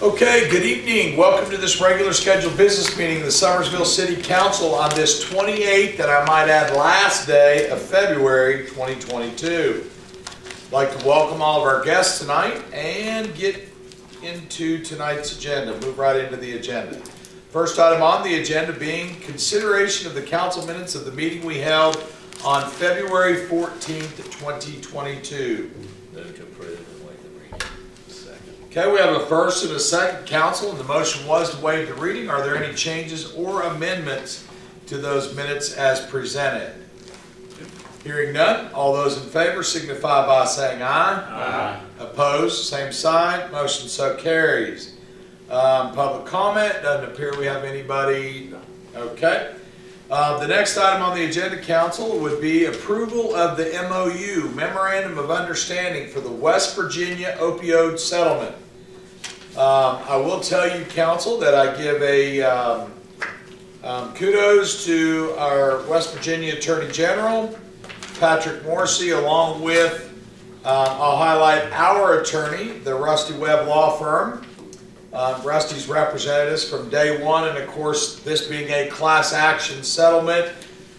Okay, good evening. Welcome to this regular scheduled business meeting of the Somersville City Council on this 28th, and I might add last day of February 2022. I'd like to welcome all of our guests tonight and get into tonight's agenda. Move right into the agenda. First item on the agenda being consideration of the council minutes of the meeting we held on February 14th, 2022. Move to approve and waive the reading. Second. Okay, we have a first and a second, council, and the motion was to waive the reading. Are there any changes or amendments to those minutes as presented? Hearing none, all those in favor signify by saying aye. Aye. Opposed, same sign. Motion so carries. Public comment, doesn't appear we have anybody. Okay. The next item on the agenda, council, would be approval of the MOU, Memorandum of Understanding for the West Virginia Opioid Settlement. I will tell you, council, that I give a kudos to our West Virginia Attorney General, Patrick Morrissey, along with, I'll highlight our attorney, the Rusty Webb Law Firm. Rusty's represented us from day one, and of course, this being a class action settlement,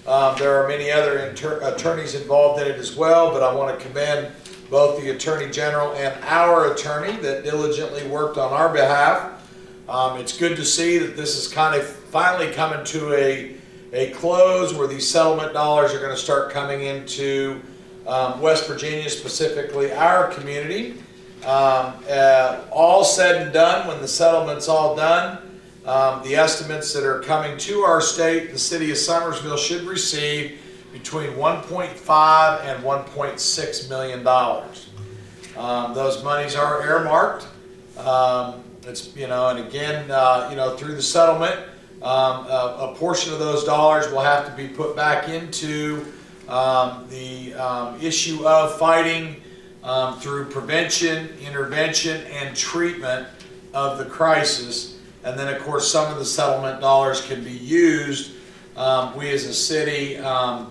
there are many other attorneys involved in it as well, but I want to commend both the Attorney General and our attorney that diligently worked on our behalf. It's good to see that this is kind of finally coming to a close where these settlement dollars are going to start coming into West Virginia, specifically our community. All said and done, when the settlement's all done, the estimates that are coming to our state, the city of Somersville should receive between $1.5 and $1.6 million. Those monies are earmarked. It's, and again, through the settlement, a portion of those dollars will have to be put back into the issue of fighting through prevention, intervention, and treatment of the crisis. And then, of course, some of the settlement dollars can be used. We as a city,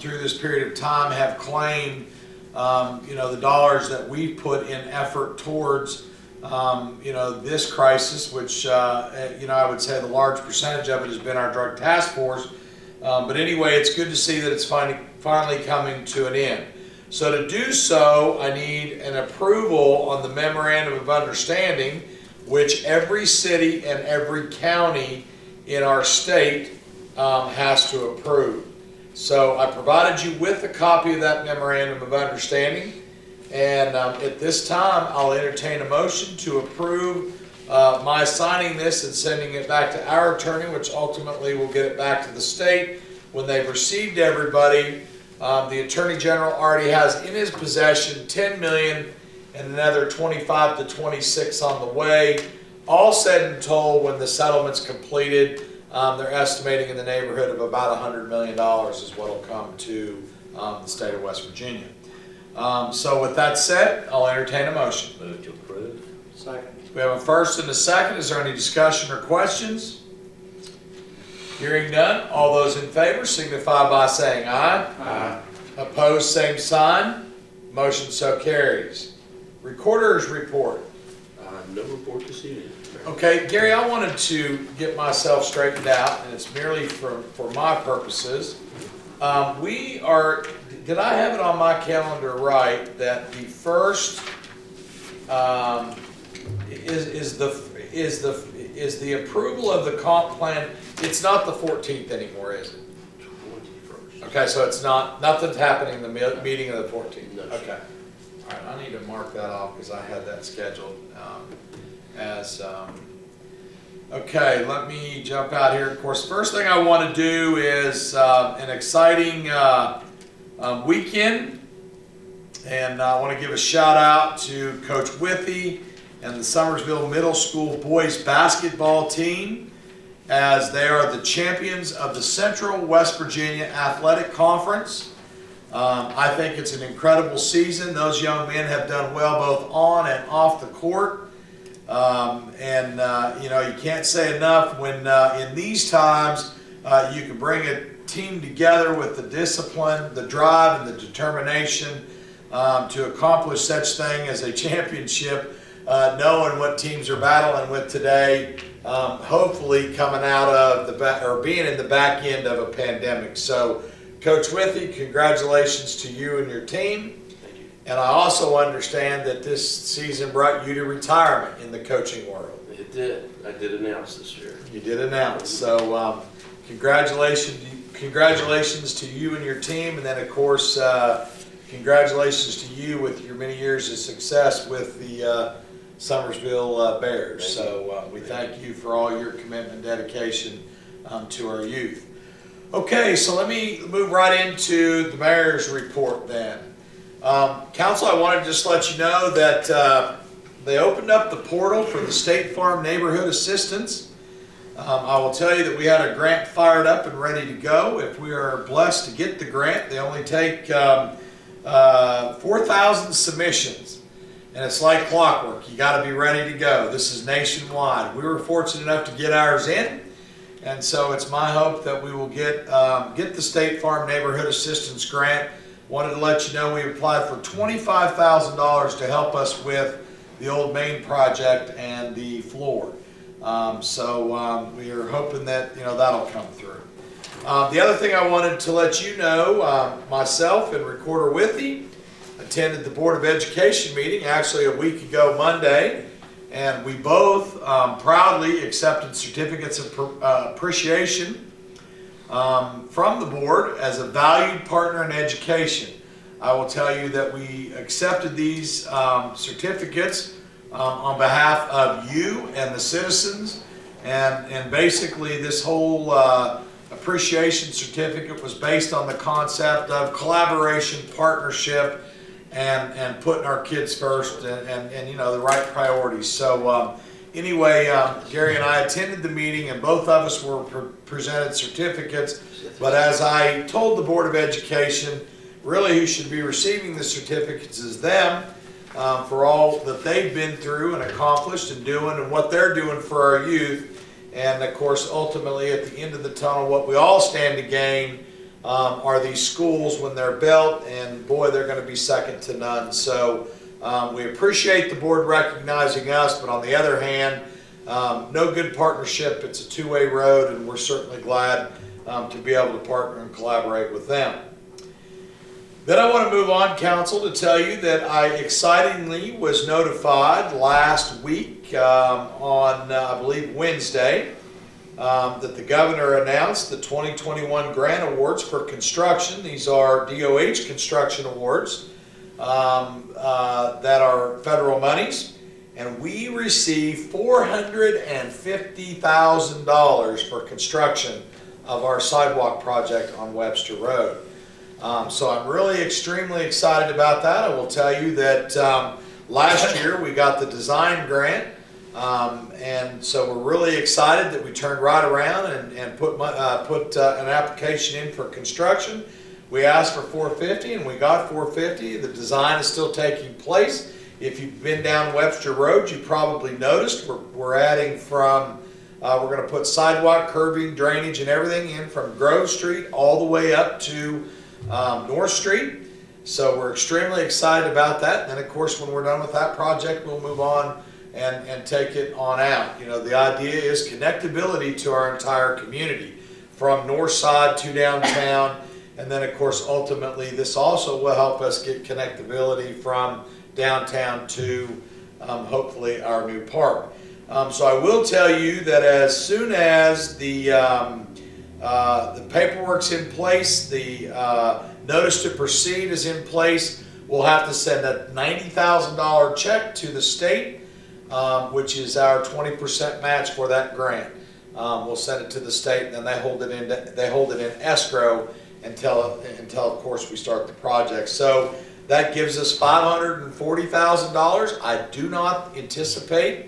through this period of time, have claimed, the dollars that we put in effort towards, this crisis, which, I would say the large percentage of it has been our drug task force. But anyway, it's good to see that it's finally coming to an end. So to do so, I need an approval on the Memorandum of Understanding, which every city and every county in our state has to approve. So I provided you with a copy of that Memorandum of Understanding, and at this time I'll entertain a motion to approve my signing this and sending it back to our attorney, which ultimately will get it back to the state when they've received everybody. The Attorney General already has in his possession $10 million and another 25 to 26 on the way. All said and told, when the settlement's completed, they're estimating in the neighborhood of about $100 million is what will come to the state of West Virginia. So with that said, I'll entertain a motion. Move to approve. Second. We have a first and a second. Is there any discussion or questions? Hearing none, all those in favor signify by saying aye. Aye. Opposed, same sign. Motion so carries. Recorder's report. No report this evening. Okay, Gary, I wanted to get myself straightened out, and it's merely for my purposes. Did I have it on my calendar right that the first is the approval of the comp plan? It's not the 14th anymore, is it? 21st. Okay, so it's nothing's happening in the meeting of the 14th. No. Okay. All right, I need to mark that off because I had that scheduled as. Okay, let me jump out here. Of course, the first thing I want to do is an exciting weekend, and I want to give a shout out to Coach Withy and the Somersville Middle School boys basketball team, as they are the champions of the Central West Virginia Athletic Conference. I think it's an incredible season. Those young men have done well both on and off the court. You can't say enough when in these times you can bring a team together with the discipline, the drive, and the determination to accomplish such thing as a championship. knowing what teams are battling with today, hopefully coming out of or being in the back end of a pandemic. So, Coach Withy, congratulations to you and your team. Thank you. And I also understand that this season brought you to retirement in the coaching world. It did. I did announce this year. You did announce. So, congratulations to you and your team, and then of course, congratulations to you with your many years of success with the Somersville Bears. So we thank you for all your commitment and dedication to our youth. Okay, so let me move right into the mayor's report then. Council, I wanted to just let you know that they opened up the portal for the State Farm Neighborhood Assistance. I will tell you that we had a grant fired up and ready to go. If we are blessed to get the grant, they only take 4,000 submissions. And it's like clockwork. You got to be ready to go. This is nationwide. We were fortunate enough to get ours in. And so it's my hope that we will get the State Farm Neighborhood Assistance Grant. Wanted to let you know we applied for $25,000 to help us with the Old Main project and the floor. So we are hoping that that'll come through. The other thing I wanted to let you know, myself and Recorder Withy attended the Board of Education meeting actually a week ago Monday, and we both proudly accepted certificates of appreciation from the board as a valued partner in education. I will tell you that we accepted these certificates on behalf of you and the citizens, and basically this whole appreciation certificate was based on the concept of collaboration, partnership, and putting our kids first, and the right priorities. So anyway, Gary and I attended the meeting, and both of us were presented certificates. But as I told the Board of Education, really who should be receiving the certificates is them, for all that they've been through and accomplished and doing and what they're doing for our youth. And of course, ultimately at the end of the tunnel, what we all stand to gain are these schools when they're built, and boy, they're going to be second to none. So we appreciate the board recognizing us, but on the other hand, no good partnership. It's a two-way road, and we're certainly glad to be able to partner and collaborate with them. Then I want to move on, Council, to tell you that I excitingly was notified last week on, I believe, Wednesday, that the governor announced the 2021 grant awards for construction. These are DOH construction awards that are federal monies. And we received $450,000 for construction of our sidewalk project on Webster Road. So I'm really extremely excited about that. I will tell you that last year we got the design grant, and so we're really excited that we turned right around and put an application in for construction. We asked for $450,000 and we got $450,000. The design is still taking place. If you've been down Webster Road, you probably noticed we're adding from we're going to put sidewalk, curbing, drainage, and everything in from Grove Street all the way up to North Street. So we're extremely excited about that. And then of course, when we're done with that project, we'll move on and take it on out. The idea is connectability to our entire community from north side to downtown. And then of course, ultimately, this also will help us get connectability from downtown to hopefully our new park. So I will tell you that as soon as the paperwork's in place, the notice to proceed is in place, we'll have to send a $90,000 check to the state, which is our 20% match for that grant. We'll send it to the state, and then they hold it in escrow until of course we start the project. So that gives us $540,000. I do not anticipate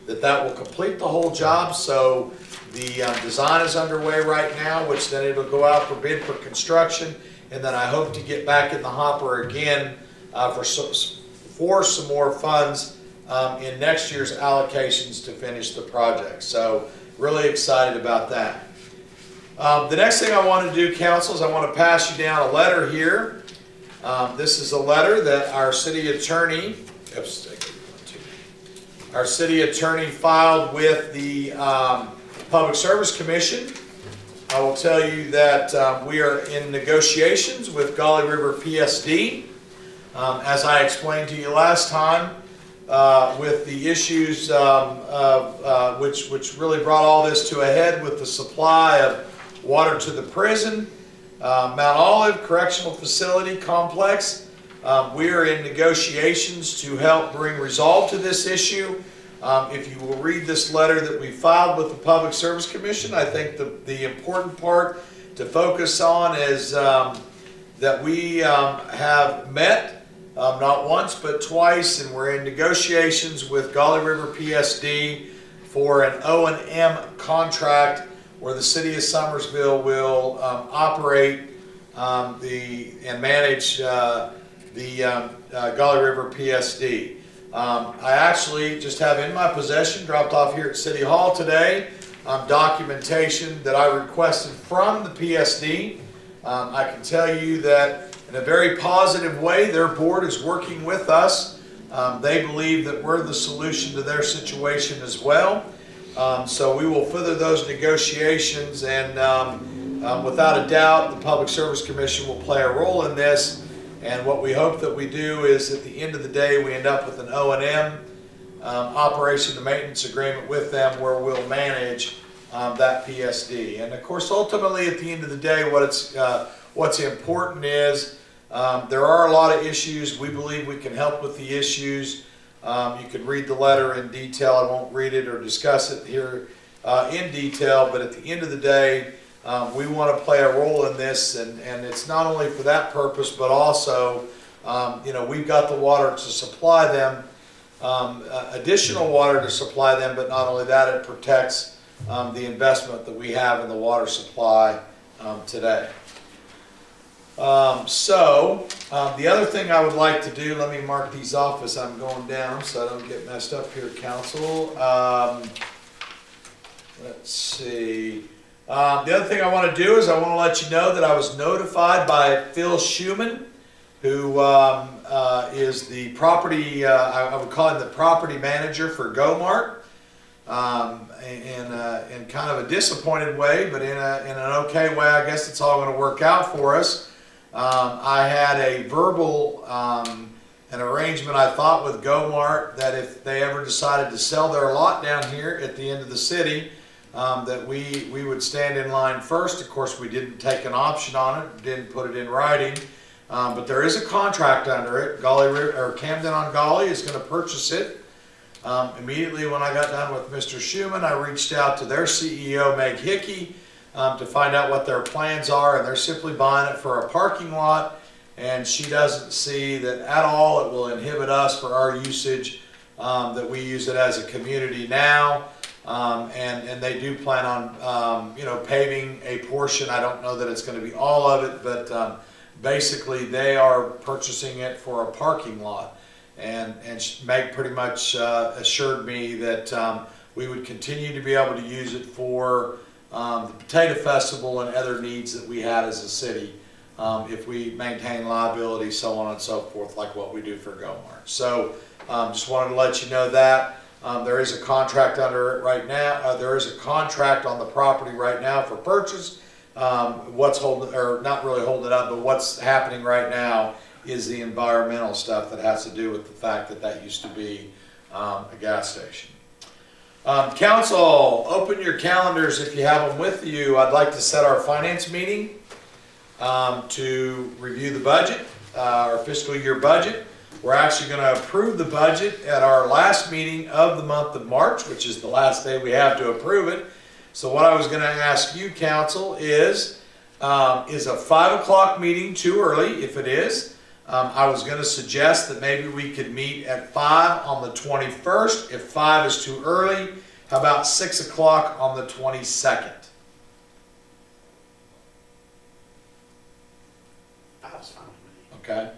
that will complete the whole job. So the design is underway right now, which then it'll go out for bid for construction, and then I hope to get back in the hopper again for some more funds in next year's allocations to finish the project. So really excited about that. The next thing I want to do, Council, is I want to pass you down a letter here. This is a letter that our city attorney, our city attorney filed with the Public Service Commission. I will tell you that we are in negotiations with Gauley River PSD. As I explained to you last time, with the issues which really brought all this to a head with the supply of water to the prison, Mount Olive Correctional Facility Complex. We are in negotiations to help bring resolve to this issue. If you will read this letter that we filed with the Public Service Commission, I think the important part to focus on is that we have met not once but twice, and we're in negotiations with Gauley River PSD for an O&M contract where the city of Somersville will operate and manage the Gauley River PSD. I actually just have in my possession, dropped off here at City Hall today, documentation that I requested from the PSD. I can tell you that in a very positive way, their board is working with us. They believe that we're the solution to their situation as well. So we will further those negotiations, and without a doubt, the Public Service Commission will play a role in this. And what we hope that we do is, at the end of the day, we end up with an O&M operation and maintenance agreement with them where we'll manage that PSD. And of course, ultimately, at the end of the day, what's important is there are a lot of issues. We believe we can help with the issues. You can read the letter in detail. I won't read it or discuss it here in detail, but at the end of the day, we want to play a role in this, and it's not only for that purpose, but also, we've got the water to supply them, additional water to supply them, but not only that, it protects the investment that we have in the water supply today. The other thing I would like to do, let me mark these off as I'm going down so I don't get messed up here, Council. Let's see. The other thing I want to do is I want to let you know that I was notified by Phil Schumann, who is the property, I would call him the property manager for GoMart, in kind of a disappointed way, but in an okay way. I guess it's all going to work out for us. I had a verbal an arrangement, I thought, with GoMart that if they ever decided to sell their lot down here at the end of the city, that we would stand in line first. Of course, we didn't take an option on it, didn't put it in writing, but there is a contract under it. Camden on Gauley is going to purchase it. Immediately when I got done with Mr. Schumann, I reached out to their CEO, Meg Hickey, to find out what their plans are, and they're simply buying it for a parking lot, and she doesn't see that at all it will inhibit us for our usage, that we use it as a community now. And they do plan on, paving a portion. I don't know that it's going to be all of it, but basically they are purchasing it for a parking lot. And Meg pretty much assured me that we would continue to be able to use it for the Potato Festival and other needs that we had as a city, if we maintain liability, so on and so forth, like what we do for GoMart. So just wanted to let you know that. There is a contract under it right now. There is a contract on the property right now for purchase. What's holding, or not really holding it up, but what's happening right now is the environmental stuff that has to do with the fact that that used to be a gas station. Council, open your calendars if you have them with you. I'd like to set our finance meeting to review the budget, our fiscal year budget. We're actually going to approve the budget at our last meeting of the month of March, which is the last day we have to approve it. So what I was going to ask you, Council, is a 5 o'clock meeting too early? If it is, I was going to suggest that maybe we could meet at 5 on the 21st. If 5 is too early, how about 6 o'clock on the 22nd? That's fine with me. Okay.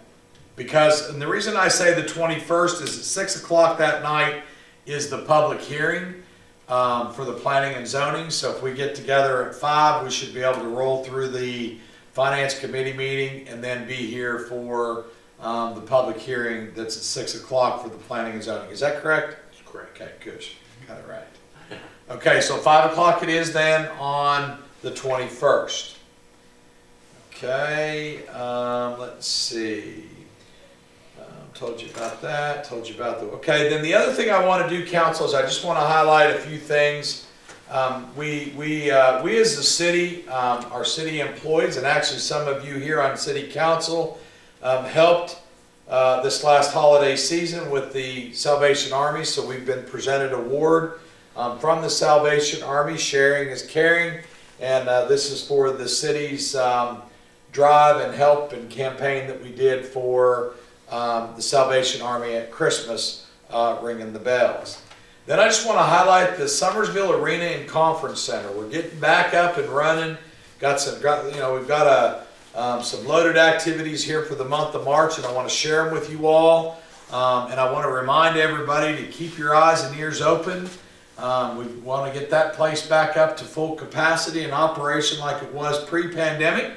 Because, and the reason I say the 21st is at 6 o'clock that night is the public hearing for the planning and zoning. So if we get together at 5, we should be able to roll through the finance committee meeting and then be here for the public hearing that's at 6 o'clock for the planning and zoning. Is that correct? That's Correct. Okay, good. Got it right. Okay, so 5 o'clock it is then on the 21st. Okay, let's see. Told you about that, told you about the, okay, then the other thing I want to do, council, is I just want to highlight a few things. We as the city, our city employees, and actually some of you here on city council, helped this last holiday season with the Salvation Army. So we've been presented an award from the Salvation Army, Sharing is Caring, and this is for the city's drive and help and campaign that we did for the Salvation Army at Christmas, ringing the bells. Then I just want to highlight the Somersville Arena and Conference Center. We're getting back up and running. We've got some loaded activities here for the month of March, and I want to share them with you all. And I want to remind everybody to keep your eyes and ears open. We want to get that place back up to full capacity and operation like it was pre-pandemic.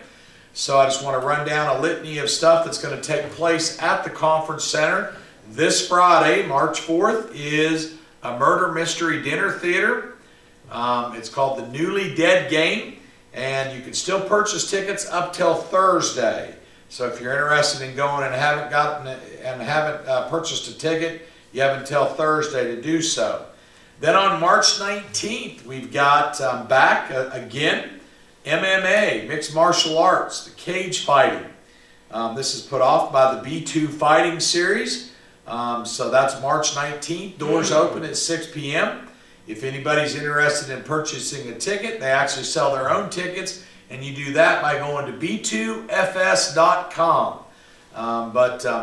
So I just want to run down a litany of stuff that's going to take place at the Conference Center. This Friday, March 4th, is a murder mystery dinner theater. It's called the Newly Dead Game, and you can still purchase tickets up till Thursday. So if you're interested in going and haven't purchased a ticket, you have until Thursday to do so. Then on March 19th, we've got back again MMA, mixed martial arts, the cage fighting. This is put off by the B2 Fighting Series. So that's March 19th. Doors open at 6 p.m. If anybody's interested in purchasing a ticket, they actually sell their own tickets, and you do that by going to b2fs.com.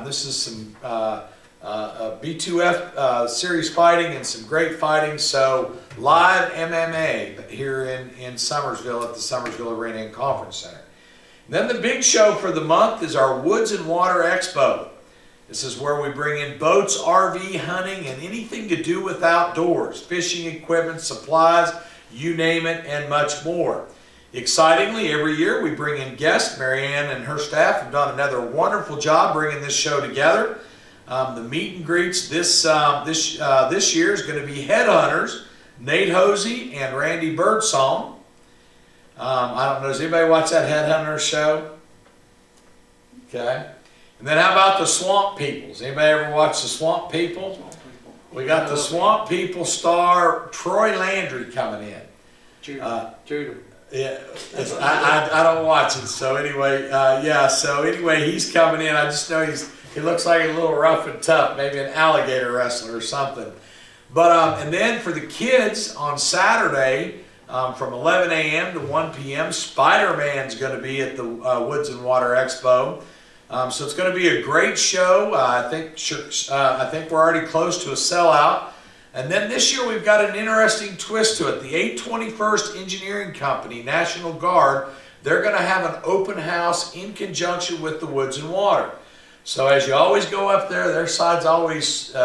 This is some B2F series fighting and some great fighting. So live MMA here in Somersville at the Somersville Arena and Conference Center. Then the big show for the month is our Woods and Water Expo. This is where we bring in boats, RV, hunting, and anything to do with outdoors, fishing equipment, supplies, you name it, and much more. Excitingly, every year we bring in guests. Marianne and her staff have done another wonderful job bringing this show together. The meet and greets this year is going to be Headhunters, Nate Hosey and Randy Birdsong. I don't know, does anybody watch that Headhunters show? Okay. And then how about the Swamp Peoples? Anybody ever watch the Swamp People? We got the Swamp People star Troy Landry coming in. Judah. Yeah, I don't watch it. So anyway, he's coming in. I just know he looks like a little rough and tough, maybe an alligator wrestler or something. But and then for the kids on Saturday from 11 a.m. to 1 p.m., Spider-Man's going to be at the Woods and Water Expo. So it's going to be a great show. I think we're already close to a sellout. And then this year we've got an interesting twist to it. The 821st Engineering Company, National Guard, they're going to have an open house in conjunction with the Woods and Water. So as you always go up there, their side's always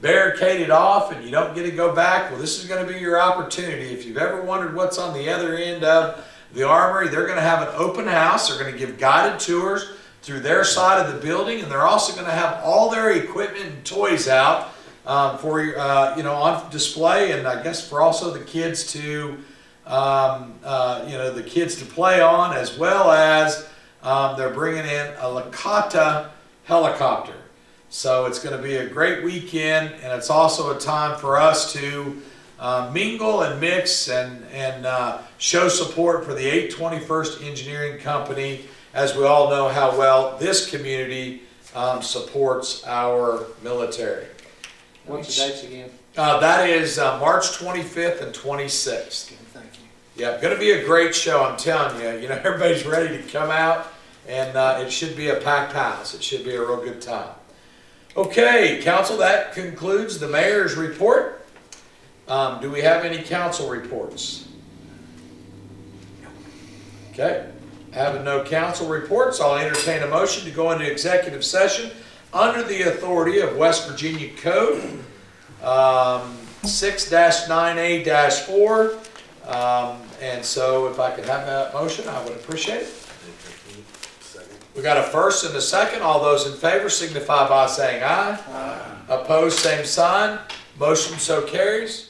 barricaded off and you don't get to go back. Well, this is going to be your opportunity. If you've ever wondered what's on the other end of the Armory, they're going to have an open house. They're going to give guided tours through their side of the building, and they're also going to have all their equipment and toys out for on display, and I guess for also the kids to play on, as well as they're bringing in a Lakota helicopter. So it's going to be a great weekend, and it's also a time for us to mingle and mix and show support for the 821st Engineering Company, as we all know how well this community supports our military. What's the dates again? That is March 25th and 26th. Thank you. Yeah, going to be a great show, I'm telling you. You know, everybody's ready to come out, and it should be a packed house. It should be a real good time. Okay, council, that concludes the mayor's report. Do we have any council reports? Okay. Having no council reports, I'll entertain a motion to go into executive session under the authority of West Virginia Code 6-9A-4. And so if I could have that motion, I would appreciate it. We got a first and a second. All those in favor signify by saying aye. Aye. Opposed, same sign. Motion so carries.